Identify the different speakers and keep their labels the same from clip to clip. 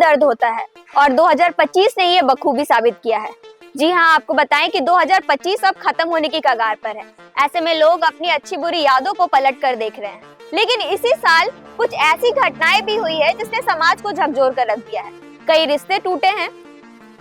Speaker 1: दर्द होता है और 2025 ने ये बखूबी साबित किया है। जी हाँ, आपको बताएं कि 2025 अब खत्म होने की कगार पर है। ऐसे में लोग अपनी अच्छी बुरी यादों को पलट कर देख रहे हैं। लेकिन इसी साल कुछ ऐसी घटनाएं भी हुई है जिसने समाज को झकझोर कर रख दिया है। कई रिश्ते टूटे हैं,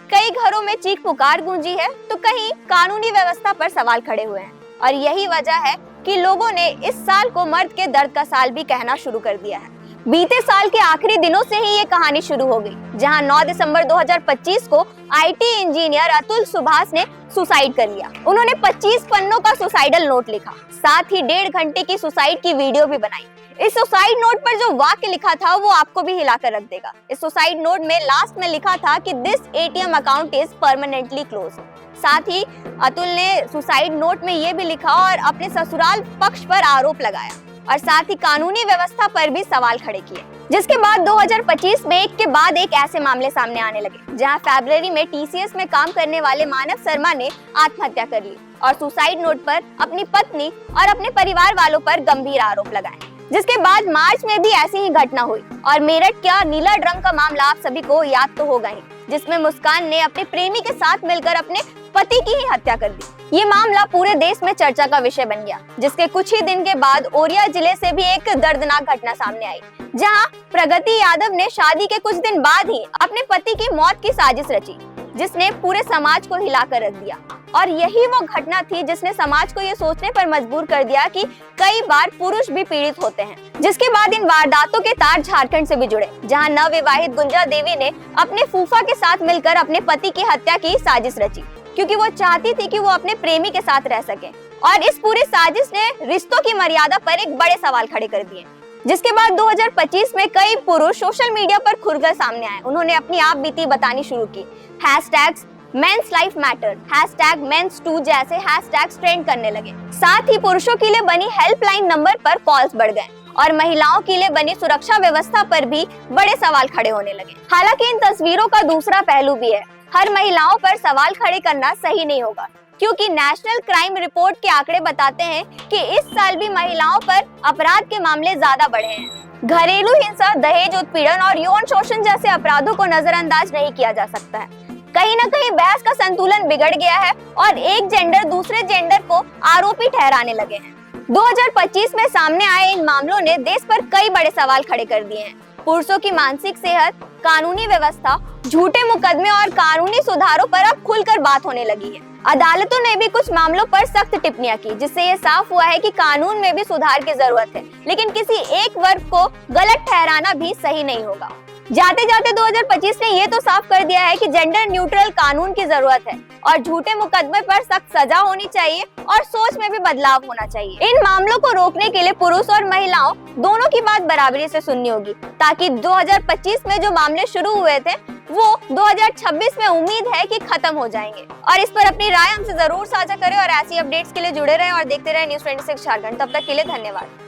Speaker 1: कई घरों में चीख पुकार गूंजी है, तो कहीं कानूनी व्यवस्था पर सवाल खड़े हुए हैं। और यही वजह है कि लोगों ने इस साल को मर्द के दर्द का साल भी कहना शुरू कर दिया है। बीते साल के आखिरी दिनों से ही ये कहानी शुरू हो गई, जहां 9 दिसंबर 2025 को आईटी इंजीनियर अतुल सुभाष ने सुसाइड कर लिया। उन्होंने 25 पन्नों का सुसाइडल नोट लिखा, साथ ही 1.5 घंटे की सुसाइड की वीडियो भी बनाई। इस सुसाइड नोट पर जो वाक्य लिखा था वो आपको भी हिलाकर रख देगा। इस सुसाइड नोट में लास्ट में लिखा था कि this ATM account is permanently close. साथ ही अतुल ने सुसाइड नोट में ये भी लिखा और अपने ससुराल पक्ष पर आरोप लगाया और साथ ही कानूनी व्यवस्था पर भी सवाल खड़े किए। जिसके बाद 2025 में एक के बाद एक ऐसे मामले सामने आने लगे, जहां फरवरी में टीसीएस में काम करने वाले मानव शर्मा ने आत्महत्या कर ली और सुसाइड नोट पर अपनी पत्नी और अपने परिवार वालों पर गंभीर आरोप लगाए। जिसके बाद मार्च में भी ऐसी ही घटना हुई और मेरठ का नीला ड्रम का मामला आप सभी को याद तो होगा ही, जिसमें मुस्कान ने अपने प्रेमी के साथ मिलकर अपने पति की ही हत्या कर दी। ये मामला पूरे देश में चर्चा का विषय बन गया, जिसके कुछ ही दिन के बाद ओरिया जिले से भी एक दर्दनाक घटना सामने आई, जहां प्रगति यादव ने शादी के कुछ दिन बाद ही अपने पति की मौत की साजिश रची, जिसने पूरे समाज को हिलाकर रख दिया। और यही वो घटना थी जिसने समाज को ये सोचने पर मजबूर कर दिया कि कई बार पुरुष भी पीड़ित होते हैं। जिसके बाद इन वारदातों के तार झारखंड से भी जुड़े, जहां नवविवाहित गुंजा देवी ने अपने फूफा के साथ मिलकर अपने पति की हत्या की साजिश रची, क्योंकि वो चाहती थी कि वो अपने प्रेमी के साथ रह सके। और इस पूरी साजिश ने रिश्तों की मर्यादा पर एक बड़े सवाल खड़े कर दिए। जिसके बाद 2025 में कई पुरुष सोशल मीडिया पर खुलकर सामने आए। उन्होंने अपनी आप बीती बतानी शुरू की। Hashtags men's life matter, hashtag men's too जैसे हैशटैग्स ट्रेंड करने लगे। साथ ही पुरुषों के लिए बनी हेल्पलाइन नंबर पर कॉल्स बढ़ गए और महिलाओं के लिए बनी सुरक्षा व्यवस्था पर भी बड़े सवाल खड़े होने लगे। हालांकि इन तस्वीरों का दूसरा पहलू भी है। हर महिलाओं पर सवाल खड़े करना सही नहीं होगा, क्योंकि नेशनल क्राइम रिपोर्ट के आंकड़े बताते हैं कि इस साल भी महिलाओं पर अपराध के मामले ज्यादा बढ़े हैं। घरेलू हिंसा, दहेज उत्पीड़न और यौन शोषण जैसे अपराधों को नजरअंदाज नहीं किया जा सकता है। कहीं न कहीं बहस का संतुलन बिगड़ गया है और एक जेंडर दूसरे जेंडर को आरोपी ठहराने लगे हैं। 2025 में सामने आए इन मामलों ने देश पर कई बड़े सवाल खड़े कर दिए हैं। पुरुषों की मानसिक सेहत, कानूनी व्यवस्था, झूठे मुकदमे और कानूनी सुधारों पर अब खुलकर बात होने लगी है। अदालतों ने भी कुछ मामलों पर सख्त टिप्पणियां की, जिससे ये साफ हुआ है कि कानून में भी सुधार की जरूरत है। लेकिन किसी एक वर्ग को गलत ठहराना भी सही नहीं होगा। जाते जाते 2025 ने ये तो साफ कर दिया है कि जेंडर न्यूट्रल कानून की जरूरत है और झूठे मुकदमे पर सख्त सजा होनी चाहिए और सोच में भी बदलाव होना चाहिए। इन मामलों को रोकने के लिए पुरुष और महिलाओं दोनों की बात बराबरी से सुननी होगी, ताकि 2025 में जो मामले शुरू हुए थे वो 2026 में उम्मीद है कि खत्म हो जाएंगे। और इस पर अपनी राय हमसे जरूर साझा करें और ऐसी अपडेट्स के लिए जुड़े रहें और देखते रहें न्यूज़ 26 झारखंड। तब तक के लिए धन्यवाद।